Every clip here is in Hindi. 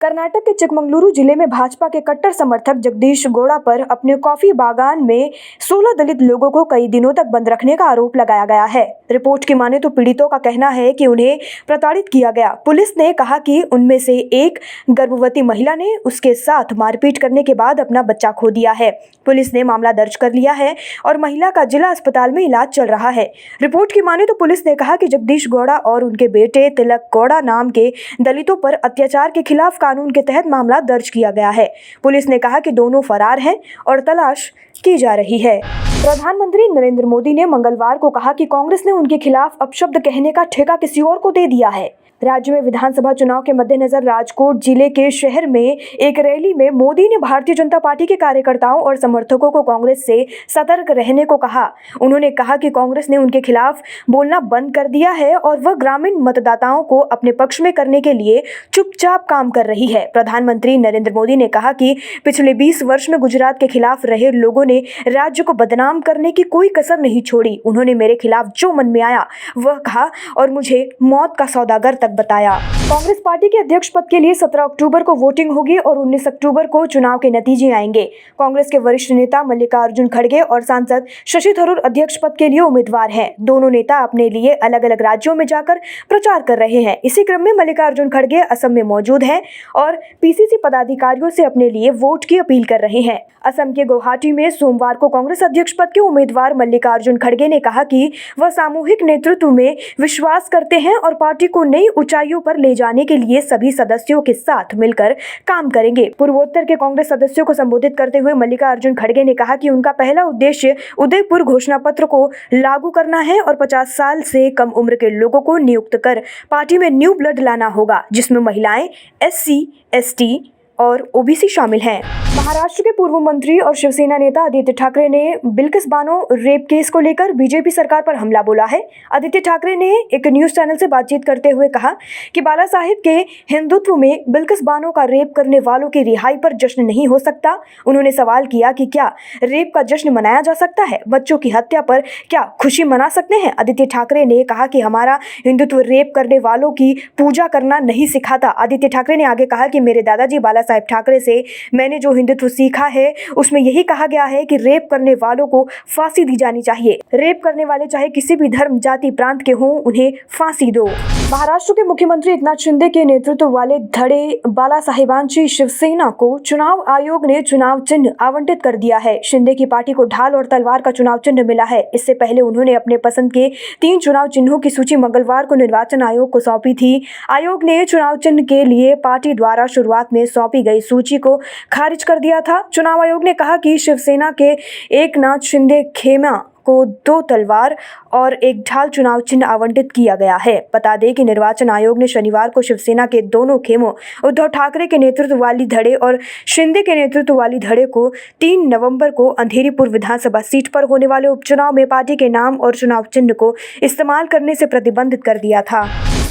कर्नाटक के चिकमंगलुरु जिले में भाजपा के कट्टर समर्थक जगदीश गौड़ा पर अपने कॉफी बागान में 16 दलित लोगों को कई दिनों तक बंद रखने का आरोप लगाया गया है। रिपोर्ट की माने तो पीड़ितों का कहना है कि उन्हें प्रताड़ित किया गया। पुलिस ने कहा कि उनमें से एक गर्भवती महिला ने उसके साथ मारपीट करने के बाद अपना बच्चा खो दिया है। पुलिस ने मामला दर्ज कर लिया है और महिला का जिला अस्पताल में इलाज चल रहा है। रिपोर्ट की माने तो पुलिस ने कहा कि जगदीश गौड़ा और उनके बेटे तिलक गौड़ा नाम के दलितों पर अत्याचार के खिलाफ कानून के तहत मामला दर्ज किया गया है। पुलिस ने कहा कि दोनों फरार हैं और तलाश की जा रही है। प्रधानमंत्री नरेंद्र मोदी ने मंगलवार को कहा कि कांग्रेस ने उनके खिलाफ अपशब्द कहने का ठेका किसी और को दे दिया है। राज्य में विधानसभा चुनाव के मद्देनजर राजकोट जिले के शहर में एक रैली में मोदी ने भारतीय जनता पार्टी के कार्यकर्ताओं और समर्थकों को कांग्रेस से सतर्क रहने को कहा। उन्होंने कहा कि कांग्रेस ने उनके खिलाफ बोलना बंद कर दिया है और वह ग्रामीण मतदाताओं को अपने पक्ष में करने के लिए चुपचाप काम कर रही है। प्रधानमंत्री नरेंद्र मोदी ने कहा कि पिछले 20 वर्ष में गुजरात के खिलाफ रहे लोगों ने राज्य को बदनाम करने की कोई कसर नहीं छोड़ी। उन्होंने मेरे खिलाफ जो मन में आया वह कहा और मुझे मौत का सौदागर तक बताया। कांग्रेस पार्टी के अध्यक्ष पद के लिए 17 अक्टूबर को वोटिंग होगी और 19 अक्टूबर को चुनाव के नतीजे आएंगे। कांग्रेस के वरिष्ठ नेता मल्लिकार्जुन खड़गे और सांसद शशि थरूर अध्यक्ष पद के लिए उम्मीदवार हैं। दोनों नेता अपने लिए अलग अलग राज्यों में जाकर प्रचार कर रहे हैं। इसी क्रम में मल्लिकार्जुन खड़गे असम में मौजूद हैं और पीसीसी पदाधिकारियों से अपने लिए वोट की अपील कर रहे हैं। असम के गुवाहाटी में सोमवार को कांग्रेस अध्यक्ष पद के उम्मीदवार मल्लिकार्जुन खड़गे ने कहा कि वह सामूहिक नेतृत्व में विश्वास करते हैं और पार्टी को नई ऊंचाइयों पर ले जाने के लिए सभी सदस्यों के साथ मिलकर काम करेंगे। पूर्वोत्तर के कांग्रेस सदस्यों को संबोधित करते हुए मल्लिकार्जुन खड़गे ने कहा कि उनका पहला उद्देश्य उदयपुर घोषणा पत्र को लागू करना है और 50 साल से कम उम्र के लोगों को नियुक्त कर पार्टी में न्यू ब्लड लाना होगा, जिसमें महिलाएं, SC, ST और OBC शामिल हैं। महाराष्ट्र के पूर्व मंत्री और शिवसेना नेता आदित्य ठाकरे ने बिल्किस बानो रेप केस को लेकर बीजेपी सरकार पर हमला बोला है। आदित्य ठाकरे ने एक न्यूज चैनल से बातचीत करते हुए कहा कि बाला साहेब के हिंदुत्व में बिल्किस बानो का रेप करने वालों की रिहाई पर जश्न नहीं हो सकता। उन्होंने सवाल किया कि क्या रेप का जश्न मनाया जा सकता है, बच्चों की हत्या पर क्या खुशी मना सकते हैं। आदित्य ठाकरे ने कहा कि हमारा हिंदुत्व रेप करने वालों की पूजा करना नहीं सिखाता। आदित्य ठाकरे ने आगे कहा कि मेरे दादाजी बाला साहेब ठाकरे से मैंने जो हिंदुत्व सीखा है उसमें यही कहा गया है कि रेप करने वालों को फांसी दी जानी चाहिए। रेप करने वाले चाहे किसी भी धर्म, जाति, प्रांत के हों, उन्हें फांसी दो। महाराष्ट्र के मुख्यमंत्री एकनाथ शिंदे के नेतृत्व वाले धड़े बाला साहेबांची शिवसेना को चुनाव आयोग ने चुनाव चिन्ह आवंटित कर दिया है। शिंदे की पार्टी को ढाल और तलवार का चुनाव चिन्ह मिला है। इससे पहले उन्होंने अपने पसंद के 3 चुनाव चिन्हों की सूची मंगलवार को निर्वाचन आयोग को सौंपी थी। आयोग ने चुनाव चिन्ह के लिए पार्टी द्वारा शुरुआत में सौंपी गई सूची को खारिज कर दिया था। चुनाव आयोग ने कहा कि शिवसेना के एकनाथ शिंदे खेमा को 2 तलवार और 1 ढाल चुनाव चिन्ह आवंटित किया गया है। बता दें कि निर्वाचन आयोग ने शनिवार को शिवसेना के दोनों खेमों उद्धव ठाकरे के नेतृत्व वाली धड़े और शिंदे के नेतृत्व वाली धड़े को 3 नवंबर को अंधेरीपुर विधानसभा सीट पर होने वाले उपचुनाव में पार्टी के नाम और चुनाव चिन्ह को इस्तेमाल करने से प्रतिबंधित कर दिया था।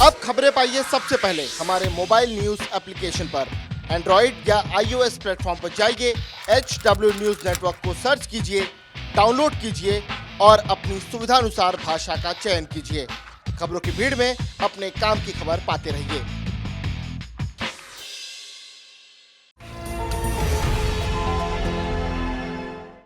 अब खबरें पाइए सबसे पहले हमारे मोबाइल न्यूज एप्लीकेशन पर। एंड्रॉइड या iOS प्लेटफॉर्म पर जाइए, HW न्यूज नेटवर्क को सर्च कीजिए, डाउनलोड कीजिए और अपनी सुविधानुसार भाषा का चयन कीजिए। खबरों की भीड़ में अपने काम की खबर पाते रहिए।